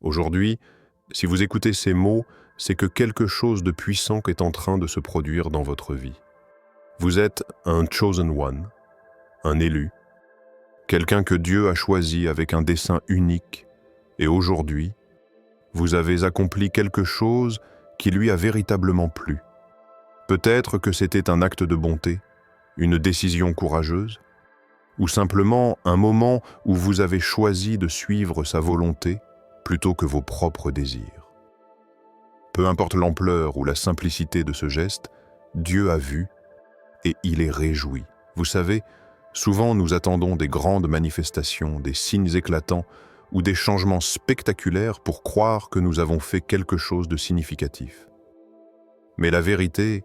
Aujourd'hui, si vous écoutez ces mots, c'est que quelque chose de puissant est en train de se produire dans votre vie. Vous êtes un chosen one, un élu, quelqu'un que Dieu a choisi avec un dessein unique, et aujourd'hui, vous avez accompli quelque chose qui lui a véritablement plu. Peut-être que c'était un acte de bonté, une décision courageuse, ou simplement un moment où vous avez choisi de suivre sa volonté plutôt que vos propres désirs. Peu importe l'ampleur ou la simplicité de ce geste, Dieu a vu et il est réjoui. Vous savez, souvent nous attendons des grandes manifestations, des signes éclatants ou des changements spectaculaires pour croire que nous avons fait quelque chose de significatif. Mais la vérité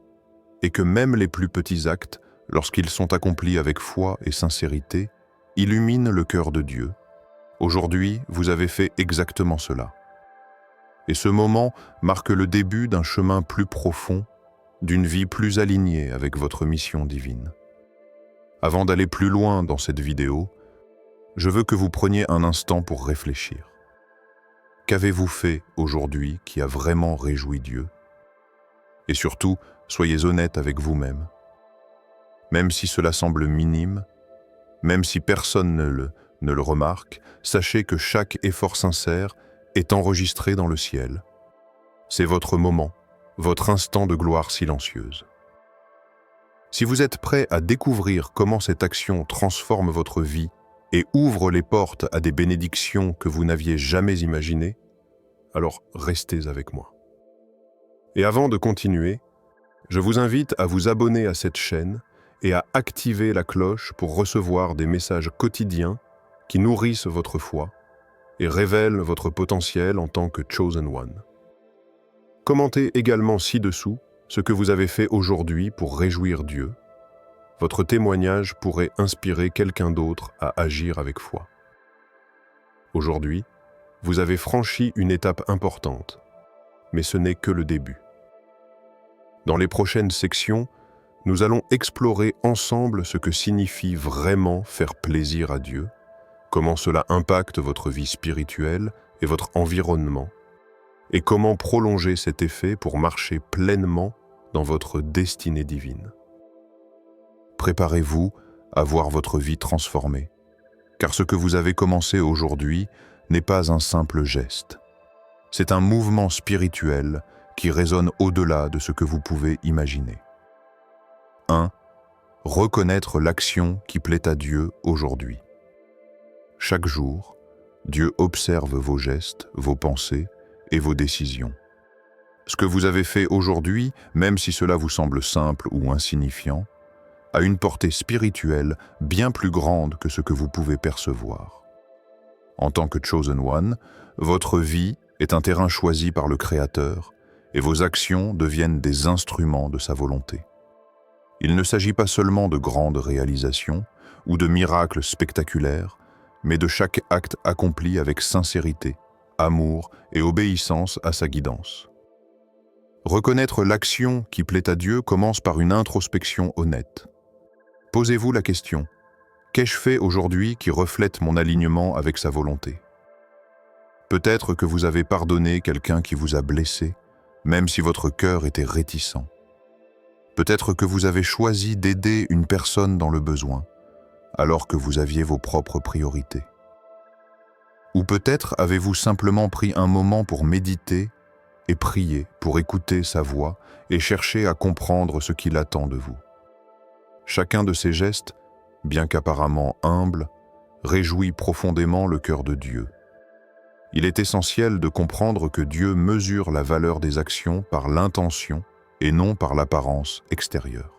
est que même les plus petits actes, lorsqu'ils sont accomplis avec foi et sincérité, illuminent le cœur de Dieu. Aujourd'hui, vous avez fait exactement cela. Et ce moment marque le début d'un chemin plus profond, d'une vie plus alignée avec votre mission divine. Avant d'aller plus loin dans cette vidéo, je veux que vous preniez un instant pour réfléchir. Qu'avez-vous fait aujourd'hui qui a vraiment réjoui Dieu? Et surtout, soyez honnête avec vous-même. Même si cela semble minime, même si personne ne le remarque, sachez que chaque effort sincère est enregistré dans le ciel. C'est votre moment, votre instant de gloire silencieuse. Si vous êtes prêt à découvrir comment cette action transforme votre vie et ouvre les portes à des bénédictions que vous n'aviez jamais imaginées, alors restez avec moi. Et avant de continuer, je vous invite à vous abonner à cette chaîne et à activer la cloche pour recevoir des messages quotidiens qui nourrissent votre foi et révèlent votre potentiel en tant que Chosen One. Commentez également ci-dessous ce que vous avez fait aujourd'hui pour réjouir Dieu. Votre témoignage pourrait inspirer quelqu'un d'autre à agir avec foi. Aujourd'hui, vous avez franchi une étape importante, mais ce n'est que le début. Dans les prochaines sections, nous allons explorer ensemble ce que signifie vraiment faire plaisir à Dieu, comment cela impacte votre vie spirituelle et votre environnement, et comment prolonger cet effet pour marcher pleinement dans votre destinée divine. Préparez-vous à voir votre vie transformée, car ce que vous avez commencé aujourd'hui n'est pas un simple geste. C'est un mouvement spirituel qui résonne au-delà de ce que vous pouvez imaginer. 1. Reconnaître l'action qui plaît à Dieu aujourd'hui. Chaque jour, Dieu observe vos gestes, vos pensées et vos décisions. Ce que vous avez fait aujourd'hui, même si cela vous semble simple ou insignifiant, a une portée spirituelle bien plus grande que ce que vous pouvez percevoir. En tant que Chosen One, votre vie est un terrain choisi par le Créateur et vos actions deviennent des instruments de sa volonté. Il ne s'agit pas seulement de grandes réalisations ou de miracles spectaculaires, mais de chaque acte accompli avec sincérité, amour et obéissance à sa guidance. Reconnaître l'action qui plaît à Dieu commence par une introspection honnête. Posez-vous la question, qu'ai-je fait aujourd'hui qui reflète mon alignement avec sa volonté? Peut-être que vous avez pardonné quelqu'un qui vous a blessé, même si votre cœur était réticent. Peut-être que vous avez choisi d'aider une personne dans le besoin, alors que vous aviez vos propres priorités. Ou peut-être avez-vous simplement pris un moment pour méditer et prier, pour écouter sa voix et chercher à comprendre ce qu'il attend de vous. Chacun de ces gestes, bien qu'apparemment humbles, réjouit profondément le cœur de Dieu. Il est essentiel de comprendre que Dieu mesure la valeur des actions par l'intention et non par l'apparence extérieure.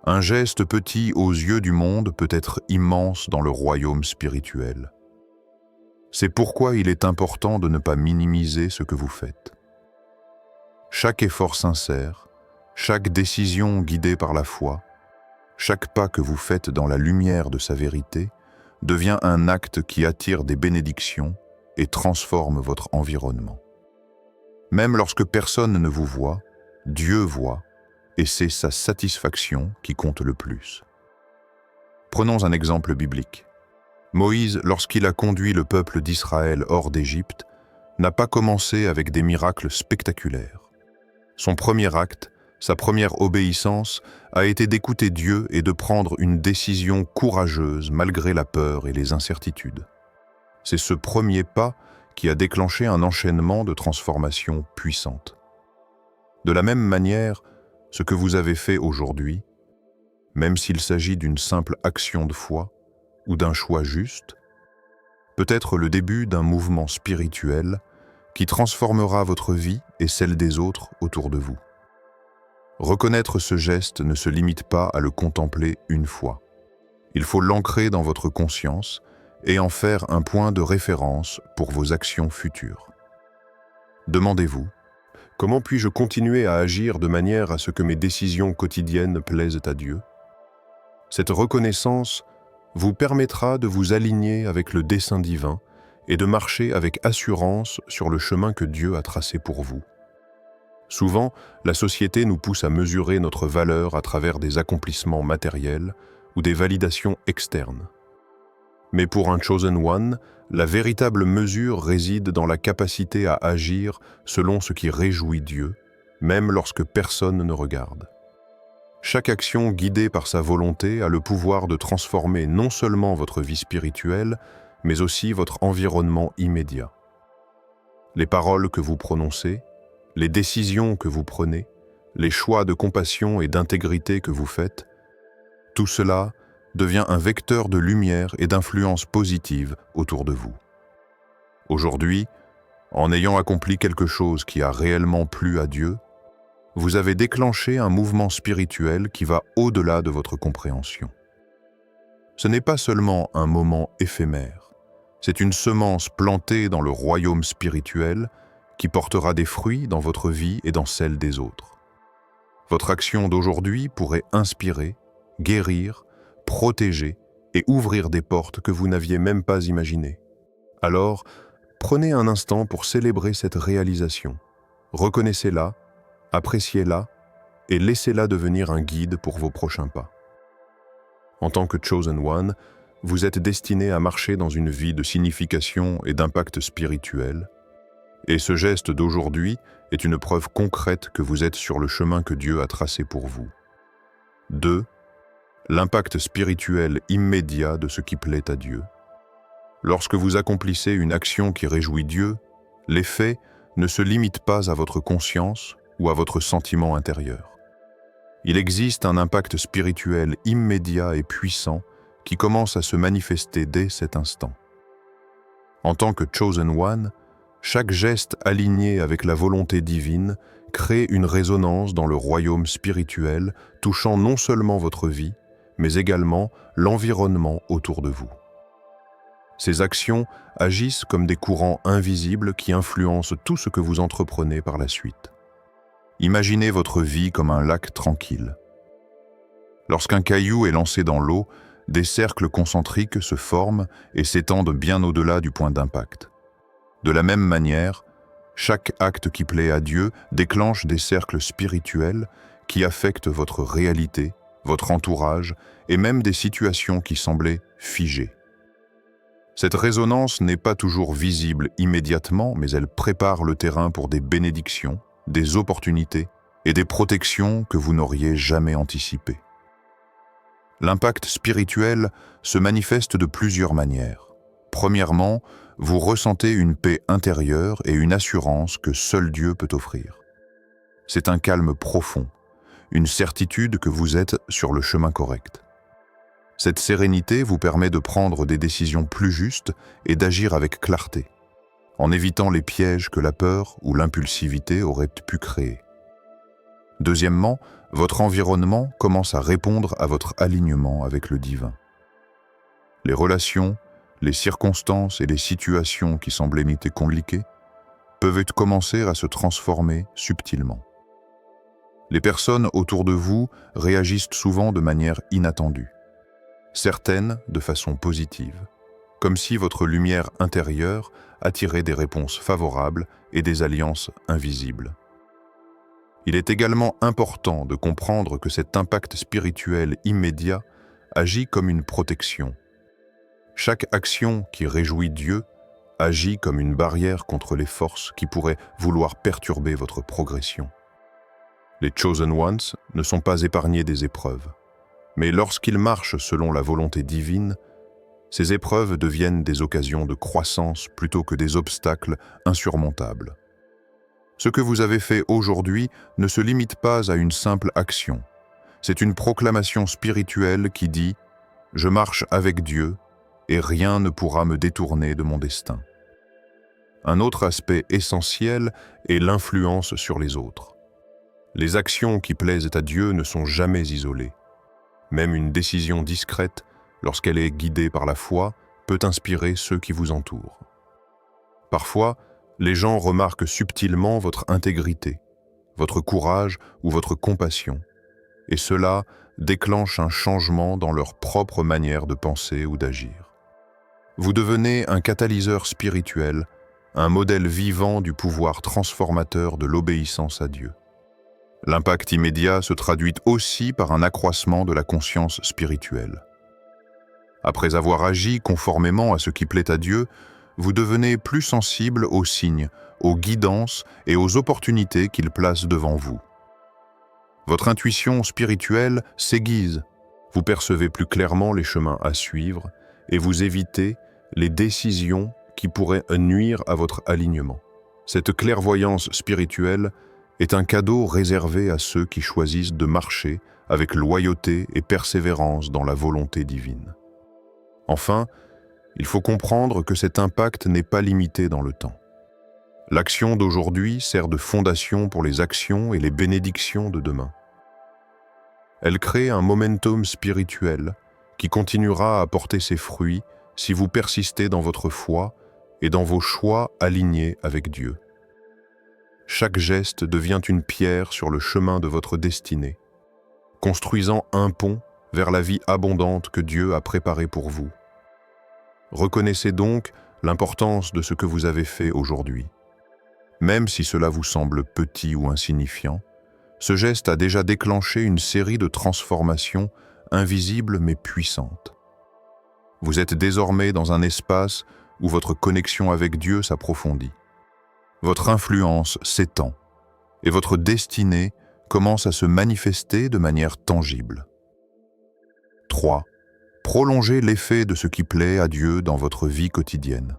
Un geste petit aux yeux du monde peut être immense dans le royaume spirituel. C'est pourquoi il est important de ne pas minimiser ce que vous faites. Chaque effort sincère, chaque décision guidée par la foi, chaque pas que vous faites dans la lumière de sa vérité devient un acte qui attire des bénédictions et transforme votre environnement. Même lorsque personne ne vous voit, Dieu voit, et c'est sa satisfaction qui compte le plus. Prenons un exemple biblique. Moïse, lorsqu'il a conduit le peuple d'Israël hors d'Égypte, n'a pas commencé avec des miracles spectaculaires. Son premier acte, sa première obéissance, a été d'écouter Dieu et de prendre une décision courageuse malgré la peur et les incertitudes. C'est ce premier pas qui a déclenché un enchaînement de transformations puissantes. De la même manière, ce que vous avez fait aujourd'hui, même s'il s'agit d'une simple action de foi ou d'un choix juste, peut être le début d'un mouvement spirituel qui transformera votre vie et celle des autres autour de vous. Reconnaître ce geste ne se limite pas à le contempler une fois. Il faut l'ancrer dans votre conscience et en faire un point de référence pour vos actions futures. Demandez-vous, comment puis-je continuer à agir de manière à ce que mes décisions quotidiennes plaisent à Dieu? Cette reconnaissance vous permettra de vous aligner avec le dessein divin et de marcher avec assurance sur le chemin que Dieu a tracé pour vous. Souvent, la société nous pousse à mesurer notre valeur à travers des accomplissements matériels ou des validations externes. Mais pour un Chosen One, la véritable mesure réside dans la capacité à agir selon ce qui réjouit Dieu, même lorsque personne ne regarde. Chaque action guidée par sa volonté a le pouvoir de transformer non seulement votre vie spirituelle, mais aussi votre environnement immédiat. Les paroles que vous prononcez, les décisions que vous prenez, les choix de compassion et d'intégrité que vous faites, tout cela devient un vecteur de lumière et d'influence positive autour de vous. Aujourd'hui, en ayant accompli quelque chose qui a réellement plu à Dieu, vous avez déclenché un mouvement spirituel qui va au-delà de votre compréhension. Ce n'est pas seulement un moment éphémère, c'est une semence plantée dans le royaume spirituel qui portera des fruits dans votre vie et dans celle des autres. Votre action d'aujourd'hui pourrait inspirer, guérir, protéger et ouvrir des portes que vous n'aviez même pas imaginées. Alors, prenez un instant pour célébrer cette réalisation. Reconnaissez-la, appréciez-la et laissez-la devenir un guide pour vos prochains pas. En tant que Chosen One, vous êtes destiné à marcher dans une vie de signification et d'impact spirituel, et ce geste d'aujourd'hui est une preuve concrète que vous êtes sur le chemin que Dieu a tracé pour vous. 2. L'impact spirituel immédiat de ce qui plaît à Dieu. Lorsque vous accomplissez une action qui réjouit Dieu, l'effet ne se limite pas à votre conscience ou à votre sentiment intérieur. Il existe un impact spirituel immédiat et puissant qui commence à se manifester dès cet instant. En tant que Chosen One, chaque geste aligné avec la volonté divine crée une résonance dans le royaume spirituel touchant non seulement votre vie, mais également l'environnement autour de vous. Ces actions agissent comme des courants invisibles qui influencent tout ce que vous entreprenez par la suite. Imaginez votre vie comme un lac tranquille. Lorsqu'un caillou est lancé dans l'eau, des cercles concentriques se forment et s'étendent bien au-delà du point d'impact. De la même manière, chaque acte qui plaît à Dieu déclenche des cercles spirituels qui affectent votre réalité, votre entourage et même des situations qui semblaient figées. Cette résonance n'est pas toujours visible immédiatement, mais elle prépare le terrain pour des bénédictions, des opportunités et des protections que vous n'auriez jamais anticipées. L'impact spirituel se manifeste de plusieurs manières. Premièrement, vous ressentez une paix intérieure et une assurance que seul Dieu peut offrir. C'est un calme profond, une certitude que vous êtes sur le chemin correct. Cette sérénité vous permet de prendre des décisions plus justes et d'agir avec clarté, en évitant les pièges que la peur ou l'impulsivité auraient pu créer. Deuxièmement, votre environnement commence à répondre à votre alignement avec le divin. Les relations, les circonstances et les situations qui semblaient compliquées peuvent commencer à se transformer subtilement. Les personnes autour de vous réagissent souvent de manière inattendue, certaines de façon positive, comme si votre lumière intérieure attirait des réponses favorables et des alliances invisibles. Il est également important de comprendre que cet impact spirituel immédiat agit comme une protection. Chaque action qui réjouit Dieu agit comme une barrière contre les forces qui pourraient vouloir perturber votre progression. Les Chosen Ones ne sont pas épargnés des épreuves, mais lorsqu'ils marchent selon la volonté divine, ces épreuves deviennent des occasions de croissance plutôt que des obstacles insurmontables. Ce que vous avez fait aujourd'hui ne se limite pas à une simple action. C'est une proclamation spirituelle qui dit « Je marche avec Dieu et rien ne pourra me détourner de mon destin ». Un autre aspect essentiel est l'influence sur les autres. Les actions qui plaisent à Dieu ne sont jamais isolées. Même une décision discrète, lorsqu'elle est guidée par la foi, peut inspirer ceux qui vous entourent. Parfois, les gens remarquent subtilement votre intégrité, votre courage ou votre compassion, et cela déclenche un changement dans leur propre manière de penser ou d'agir. Vous devenez un catalyseur spirituel, un modèle vivant du pouvoir transformateur de l'obéissance à Dieu. L'impact immédiat se traduit aussi par un accroissement de la conscience spirituelle. Après avoir agi conformément à ce qui plaît à Dieu, vous devenez plus sensible aux signes, aux guidances et aux opportunités qu'il place devant vous. Votre intuition spirituelle s'aiguise, vous percevez plus clairement les chemins à suivre et vous évitez les décisions qui pourraient nuire à votre alignement. Cette clairvoyance spirituelle est un cadeau réservé à ceux qui choisissent de marcher avec loyauté et persévérance dans la volonté divine. Enfin, il faut comprendre que cet impact n'est pas limité dans le temps. L'action d'aujourd'hui sert de fondation pour les actions et les bénédictions de demain. Elle crée un momentum spirituel qui continuera à porter ses fruits si vous persistez dans votre foi et dans vos choix alignés avec Dieu. Chaque geste devient une pierre sur le chemin de votre destinée, construisant un pont vers la vie abondante que Dieu a préparée pour vous. Reconnaissez donc l'importance de ce que vous avez fait aujourd'hui. Même si cela vous semble petit ou insignifiant, ce geste a déjà déclenché une série de transformations invisibles mais puissantes. Vous êtes désormais dans un espace où votre connexion avec Dieu s'approfondit. Votre influence s'étend et votre destinée commence à se manifester de manière tangible. 3. Prolongez l'effet de ce qui plaît à Dieu dans votre vie quotidienne.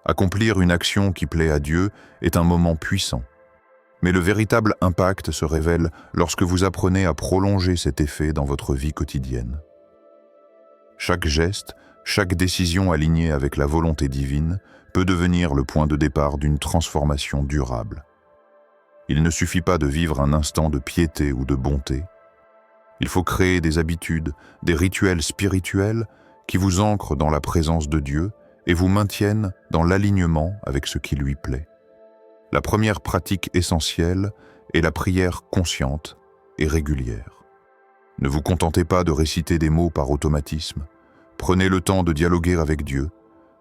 Accomplir une action qui plaît à Dieu est un moment puissant, mais le véritable impact se révèle lorsque vous apprenez à prolonger cet effet dans votre vie quotidienne. Chaque geste, chaque décision alignée avec la volonté divine peut devenir le point de départ d'une transformation durable. Il ne suffit pas de vivre un instant de piété ou de bonté. Il faut créer des habitudes, des rituels spirituels qui vous ancrent dans la présence de Dieu et vous maintiennent dans l'alignement avec ce qui lui plaît. La première pratique essentielle est la prière consciente et régulière. Ne vous contentez pas de réciter des mots par automatisme. Prenez le temps de dialoguer avec Dieu,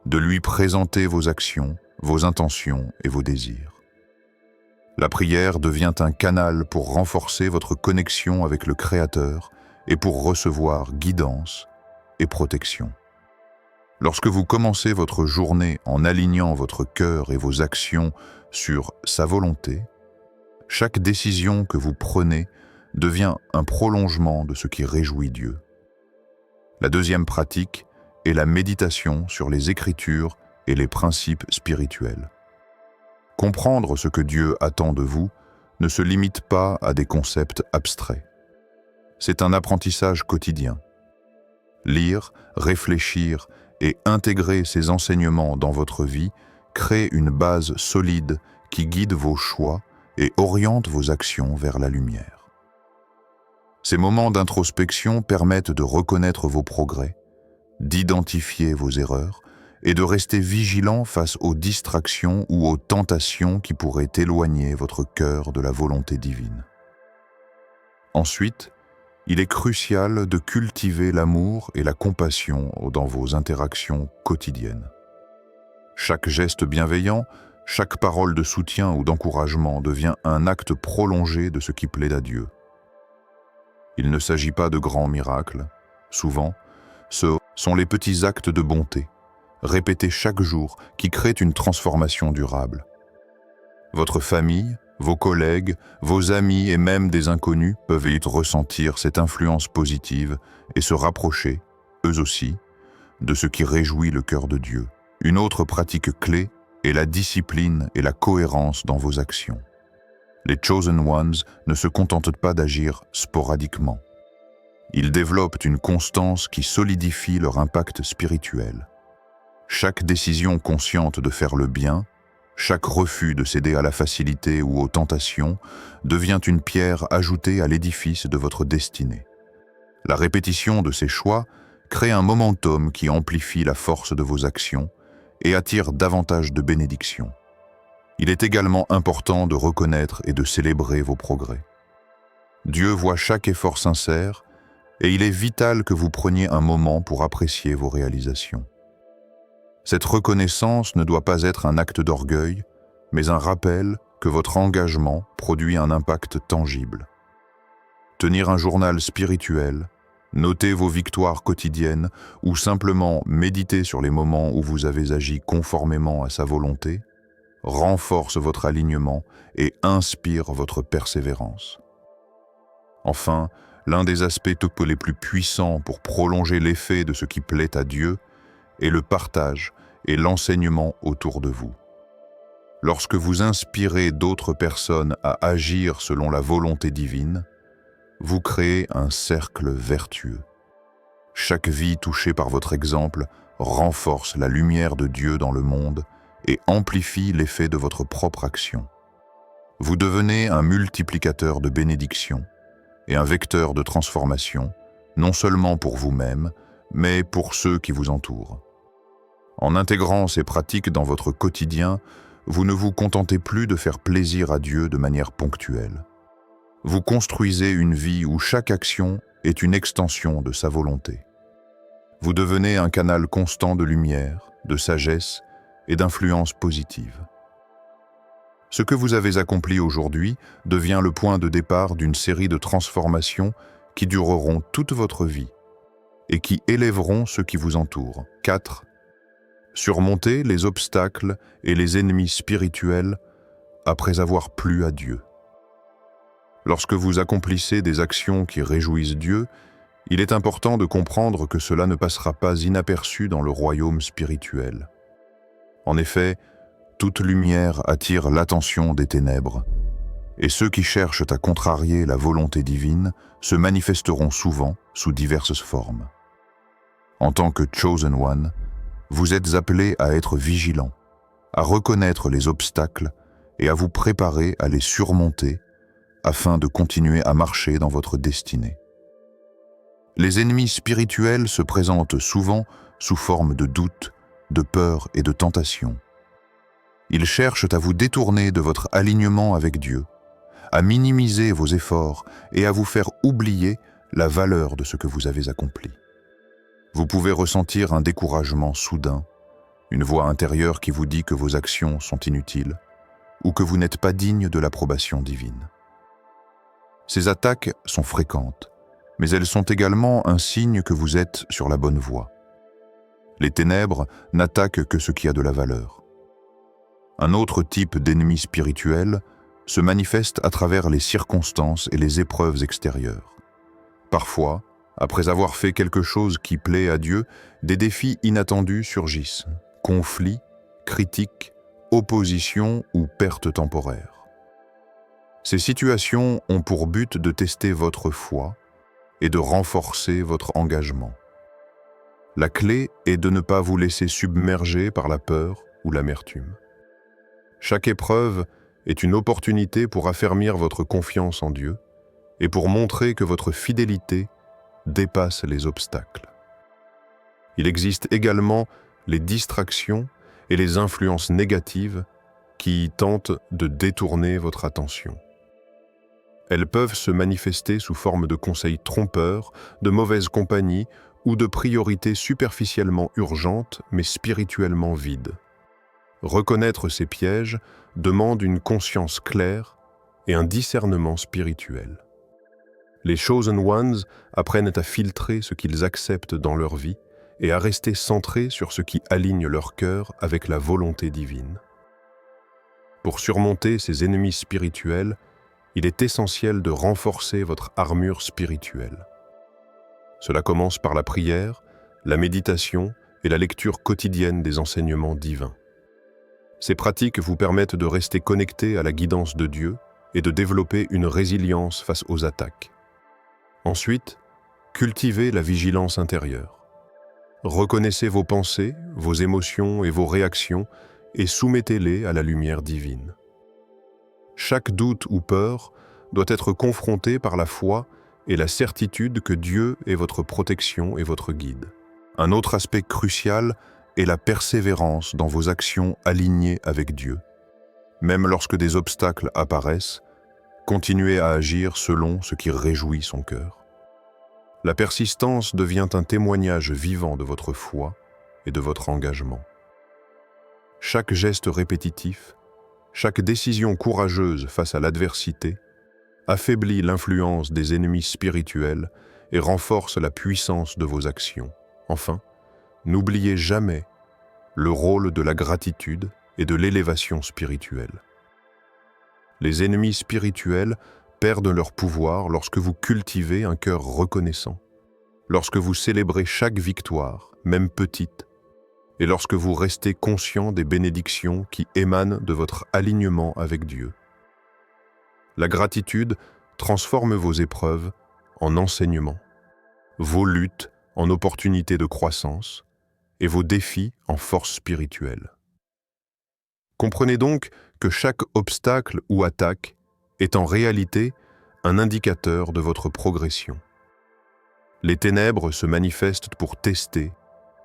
de lui présenter vos actions, vos intentions et vos désirs. La prière devient un canal pour renforcer votre connexion avec le Créateur et pour recevoir guidance et protection. Lorsque vous commencez votre journée en alignant votre cœur et vos actions sur sa volonté, chaque décision que vous prenez devient un prolongement de ce qui réjouit Dieu. La deuxième pratique est la méditation sur les Écritures et les principes spirituels. Comprendre ce que Dieu attend de vous ne se limite pas à des concepts abstraits. C'est un apprentissage quotidien. Lire, réfléchir et intégrer ces enseignements dans votre vie crée une base solide qui guide vos choix et oriente vos actions vers la lumière. Ces moments d'introspection permettent de reconnaître vos progrès, d'identifier vos erreurs et de rester vigilant face aux distractions ou aux tentations qui pourraient éloigner votre cœur de la volonté divine. Ensuite, il est crucial de cultiver l'amour et la compassion dans vos interactions quotidiennes. Chaque geste bienveillant, chaque parole de soutien ou d'encouragement devient un acte prolongé de ce qui plaît à Dieu. Il ne s'agit pas de grands miracles. Souvent, ce sont les petits actes de bonté, répétée chaque jour, qui crée une transformation durable. Votre famille, vos collègues, vos amis et même des inconnus peuvent vite ressentir cette influence positive et se rapprocher, eux aussi, de ce qui réjouit le cœur de Dieu. Une autre pratique clé est la discipline et la cohérence dans vos actions. Les Chosen Ones ne se contentent pas d'agir sporadiquement. Ils développent une constance qui solidifie leur impact spirituel. Chaque décision consciente de faire le bien, chaque refus de céder à la facilité ou aux tentations devient une pierre ajoutée à l'édifice de votre destinée. La répétition de ces choix crée un momentum qui amplifie la force de vos actions et attire davantage de bénédictions. Il est également important de reconnaître et de célébrer vos progrès. Dieu voit chaque effort sincère et il est vital que vous preniez un moment pour apprécier vos réalisations. Cette reconnaissance ne doit pas être un acte d'orgueil, mais un rappel que votre engagement produit un impact tangible. Tenir un journal spirituel, noter vos victoires quotidiennes ou simplement méditer sur les moments où vous avez agi conformément à sa volonté renforce votre alignement et inspire votre persévérance. Enfin, l'un des aspects les plus puissants pour prolonger l'effet de ce qui plaît à Dieu est le partage et l'enseignement autour de vous. Lorsque vous inspirez d'autres personnes à agir selon la volonté divine, vous créez un cercle vertueux. Chaque vie touchée par votre exemple renforce la lumière de Dieu dans le monde et amplifie l'effet de votre propre action. Vous devenez un multiplicateur de bénédictions et un vecteur de transformation, non seulement pour vous-même, mais pour ceux qui vous entourent. En intégrant ces pratiques dans votre quotidien, vous ne vous contentez plus de faire plaisir à Dieu de manière ponctuelle. Vous construisez une vie où chaque action est une extension de sa volonté. Vous devenez un canal constant de lumière, de sagesse et d'influence positive. Ce que vous avez accompli aujourd'hui devient le point de départ d'une série de transformations qui dureront toute votre vie et qui élèveront ceux qui vous entourent. 4. Surmonter les obstacles et les ennemis spirituels après avoir plu à Dieu. Lorsque vous accomplissez des actions qui réjouissent Dieu, il est important de comprendre que cela ne passera pas inaperçu dans le royaume spirituel. En effet, toute lumière attire l'attention des ténèbres, et ceux qui cherchent à contrarier la volonté divine se manifesteront souvent sous diverses formes. En tant que Chosen One, vous êtes appelé à être vigilant, à reconnaître les obstacles et à vous préparer à les surmonter afin de continuer à marcher dans votre destinée. Les ennemis spirituels se présentent souvent sous forme de doutes, de peur et de tentation. Ils cherchent à vous détourner de votre alignement avec Dieu, à minimiser vos efforts et à vous faire oublier la valeur de ce que vous avez accompli. Vous pouvez ressentir un découragement soudain, une voix intérieure qui vous dit que vos actions sont inutiles ou que vous n'êtes pas digne de l'approbation divine. Ces attaques sont fréquentes, mais elles sont également un signe que vous êtes sur la bonne voie. Les ténèbres n'attaquent que ce qui a de la valeur. Un autre type d'ennemi spirituel se manifeste à travers les circonstances et les épreuves extérieures. Parfois, après avoir fait quelque chose qui plaît à Dieu, des défis inattendus surgissent. Conflits, critiques, opposition ou pertes temporaires. Ces situations ont pour but de tester votre foi et de renforcer votre engagement. La clé est de ne pas vous laisser submerger par la peur ou l'amertume. Chaque épreuve est une opportunité pour affermir votre confiance en Dieu et pour montrer que votre fidélité dépasse les obstacles. Il existe également les distractions et les influences négatives qui tentent de détourner votre attention. Elles peuvent se manifester sous forme de conseils trompeurs, de mauvaise compagnie ou de priorités superficiellement urgentes mais spirituellement vides. Reconnaître ces pièges demande une conscience claire et un discernement spirituel. Les Chosen Ones apprennent à filtrer ce qu'ils acceptent dans leur vie et à rester centrés sur ce qui aligne leur cœur avec la volonté divine. Pour surmonter ces ennemis spirituels, il est essentiel de renforcer votre armure spirituelle. Cela commence par la prière, la méditation et la lecture quotidienne des enseignements divins. Ces pratiques vous permettent de rester connectés à la guidance de Dieu et de développer une résilience face aux attaques. Ensuite, cultivez la vigilance intérieure. Reconnaissez vos pensées, vos émotions et vos réactions et soumettez-les à la lumière divine. Chaque doute ou peur doit être confronté par la foi et la certitude que Dieu est votre protection et votre guide. Un autre aspect crucial est la persévérance dans vos actions alignées avec Dieu. Même lorsque des obstacles apparaissent, continuez à agir selon ce qui réjouit son cœur. La persistance devient un témoignage vivant de votre foi et de votre engagement. Chaque geste répétitif, chaque décision courageuse face à l'adversité affaiblit l'influence des ennemis spirituels et renforce la puissance de vos actions. Enfin, n'oubliez jamais le rôle de la gratitude et de l'élévation spirituelle. Les ennemis spirituels perdent leur pouvoir lorsque vous cultivez un cœur reconnaissant, lorsque vous célébrez chaque victoire, même petite, et lorsque vous restez conscient des bénédictions qui émanent de votre alignement avec Dieu. La gratitude transforme vos épreuves en enseignements, vos luttes en opportunités de croissance et vos défis en force spirituelle. Comprenez donc que chaque obstacle ou attaque est en réalité un indicateur de votre progression. Les ténèbres se manifestent pour tester,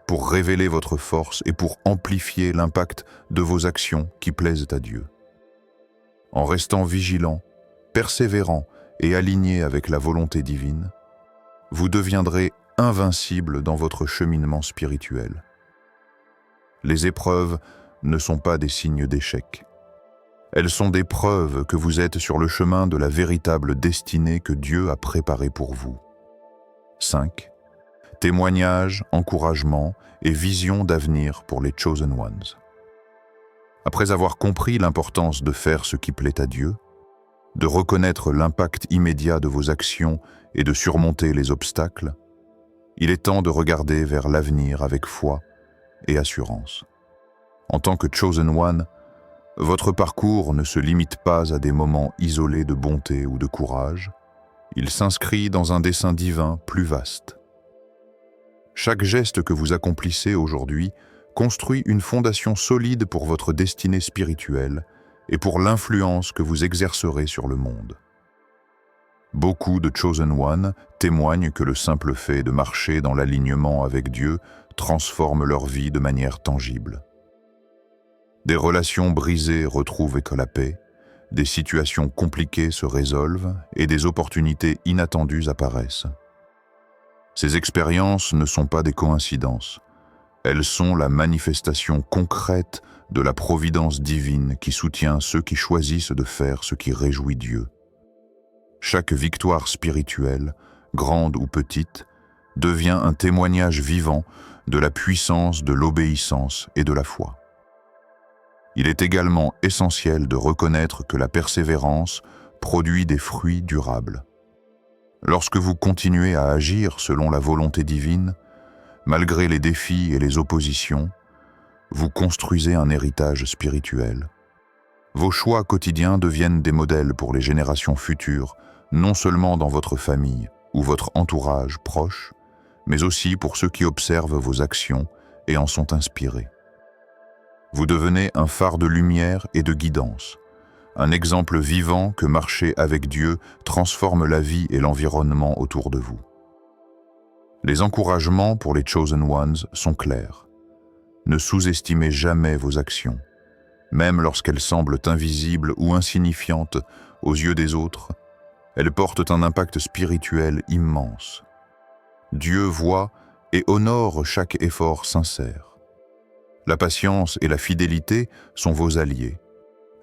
pour révéler votre force et pour amplifier l'impact de vos actions qui plaisent à Dieu. En restant vigilant, persévérant et aligné avec la volonté divine, vous deviendrez invincible dans votre cheminement spirituel. Les épreuves ne sont pas des signes d'échec. Elles sont des preuves que vous êtes sur le chemin de la véritable destinée que Dieu a préparée pour vous. 5. Témoignages, encouragements et visions d'avenir pour les Chosen Ones. Après avoir compris l'importance de faire ce qui plaît à Dieu, de reconnaître l'impact immédiat de vos actions et de surmonter les obstacles, il est temps de regarder vers l'avenir avec foi et assurance. En tant que Chosen One, votre parcours ne se limite pas à des moments isolés de bonté ou de courage, il s'inscrit dans un dessein divin plus vaste. Chaque geste que vous accomplissez aujourd'hui construit une fondation solide pour votre destinée spirituelle et pour l'influence que vous exercerez sur le monde. Beaucoup de Chosen One témoignent que le simple fait de marcher dans l'alignement avec Dieu transforme leur vie de manière tangible. Des relations brisées retrouvent la paix, des situations compliquées se résolvent et des opportunités inattendues apparaissent. Ces expériences ne sont pas des coïncidences. Elles sont la manifestation concrète de la providence divine qui soutient ceux qui choisissent de faire ce qui réjouit Dieu. Chaque victoire spirituelle, grande ou petite, devient un témoignage vivant de la puissance de l'obéissance et de la foi. Il est également essentiel de reconnaître que la persévérance produit des fruits durables. Lorsque vous continuez à agir selon la volonté divine, malgré les défis et les oppositions, vous construisez un héritage spirituel. Vos choix quotidiens deviennent des modèles pour les générations futures, non seulement dans votre famille ou votre entourage proche, mais aussi pour ceux qui observent vos actions et en sont inspirés. Vous devenez un phare de lumière et de guidance, un exemple vivant que marcher avec Dieu transforme la vie et l'environnement autour de vous. Les encouragements pour les Chosen Ones sont clairs. Ne sous-estimez jamais vos actions, même lorsqu'elles semblent invisibles ou insignifiantes aux yeux des autres. Elles portent un impact spirituel immense. Dieu voit et honore chaque effort sincère. La patience et la fidélité sont vos alliés.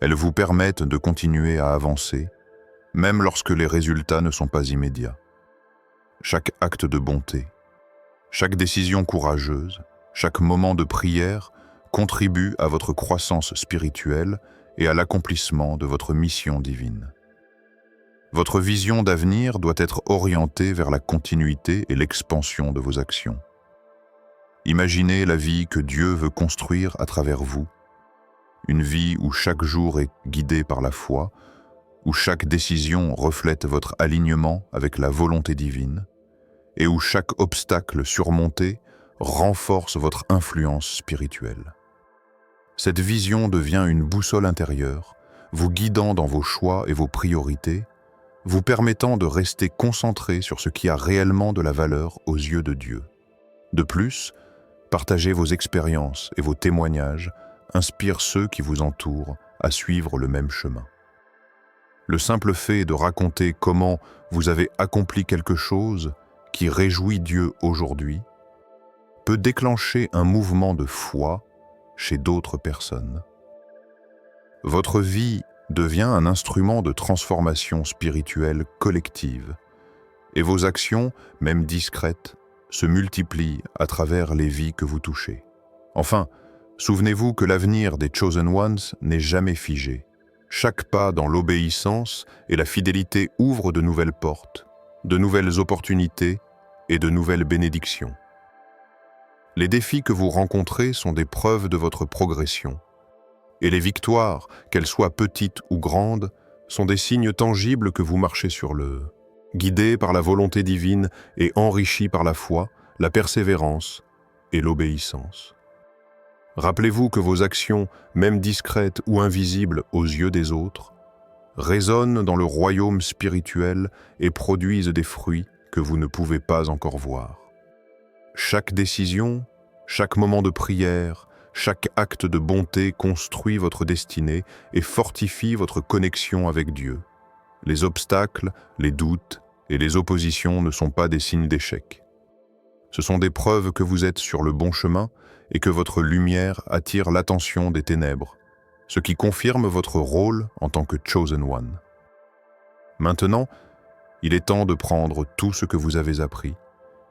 Elles vous permettent de continuer à avancer, même lorsque les résultats ne sont pas immédiats. Chaque acte de bonté, Chaque décision courageuse, chaque moment de prière contribue à votre croissance spirituelle et à l'accomplissement de votre mission divine. Votre vision d'avenir doit être orientée vers la continuité et l'expansion de vos actions. Imaginez la vie que Dieu veut construire à travers vous, une vie où chaque jour est guidé par la foi, où chaque décision reflète votre alignement avec la volonté divine, et où chaque obstacle surmonté renforce votre influence spirituelle. Cette vision devient une boussole intérieure, vous guidant dans vos choix et vos priorités, vous permettant de rester concentré sur ce qui a réellement de la valeur aux yeux de Dieu. De plus, partagez vos expériences et vos témoignages inspirent ceux qui vous entourent à suivre le même chemin. Le simple fait de raconter comment vous avez accompli quelque chose qui réjouit Dieu aujourd'hui peut déclencher un mouvement de foi chez d'autres personnes. Votre vie devient un instrument de transformation spirituelle collective et vos actions, même discrètes, se multiplient à travers les vies que vous touchez. Enfin, souvenez-vous que l'avenir des Chosen Ones n'est jamais figé. Chaque pas dans l'obéissance et la fidélité ouvre de nouvelles portes, de nouvelles opportunités et de nouvelles bénédictions. Les défis que vous rencontrez sont des preuves de votre progression. Et les victoires, qu'elles soient petites ou grandes, sont des signes tangibles que vous marchez sur le... Guidés par la volonté divine et enrichis par la foi, la persévérance et l'obéissance. Rappelez-vous que vos actions, même discrètes ou invisibles aux yeux des autres, résonnent dans le royaume spirituel et produisent des fruits que vous ne pouvez pas encore voir. Chaque décision, chaque moment de prière, chaque acte de bonté construit votre destinée et fortifie votre connexion avec Dieu. Les obstacles, les doutes et les oppositions ne sont pas des signes d'échec. Ce sont des preuves que vous êtes sur le bon chemin et que votre lumière attire l'attention des ténèbres, ce qui confirme votre rôle en tant que Chosen One. Maintenant, il est temps de prendre tout ce que vous avez appris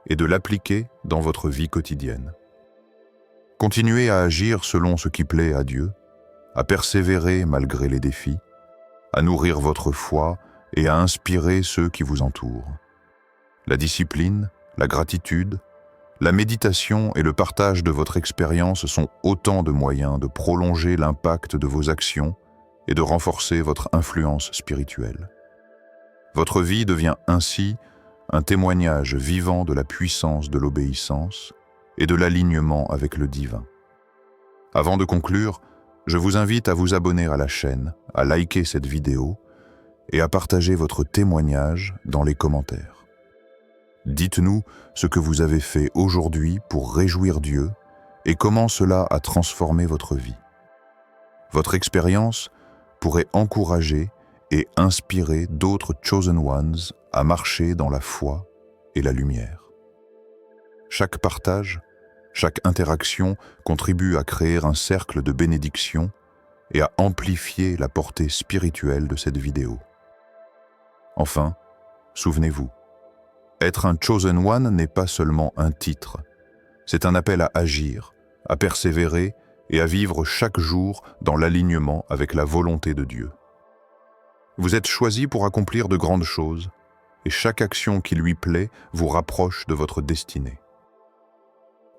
et de l'appliquer dans votre vie quotidienne. Continuez à agir selon ce qui plaît à Dieu, à persévérer malgré les défis, à nourrir votre foi et à inspirer ceux qui vous entourent. La discipline, la gratitude, la méditation et le partage de votre expérience sont autant de moyens de prolonger l'impact de vos actions et de renforcer votre influence spirituelle. Votre vie devient ainsi un témoignage vivant de la puissance de l'obéissance et de l'alignement avec le divin. Avant de conclure, je vous invite à vous abonner à la chaîne, à liker cette vidéo et à partager votre témoignage dans les commentaires. Dites-nous ce que vous avez fait aujourd'hui pour réjouir Dieu et comment cela a transformé votre vie. Votre expérience pourrait encourager et inspirer d'autres Chosen Ones à marcher dans la foi et la lumière. Chaque partage, chaque interaction contribue à créer un cercle de bénédiction et à amplifier la portée spirituelle de cette vidéo. Enfin, souvenez-vous, être un Chosen One n'est pas seulement un titre, c'est un appel à agir, à persévérer et à vivre chaque jour dans l'alignement avec la volonté de Dieu. Vous êtes choisi pour accomplir de grandes choses, et chaque action qui lui plaît vous rapproche de votre destinée.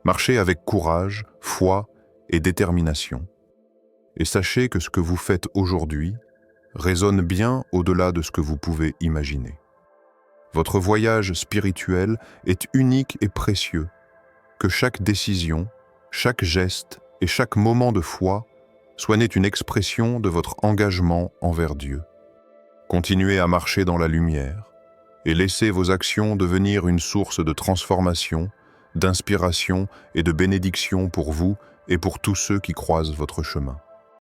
Marchez avec courage, foi et détermination, et sachez que ce que vous faites aujourd'hui résonne bien au-delà de ce que vous pouvez imaginer. Votre voyage spirituel est unique et précieux, que chaque décision, chaque geste et chaque moment de foi soit n'est une expression de votre engagement envers Dieu. Continuez à marcher dans la lumière et laissez vos actions devenir une source de transformation, d'inspiration et de bénédiction pour vous et pour tous ceux qui croisent votre chemin.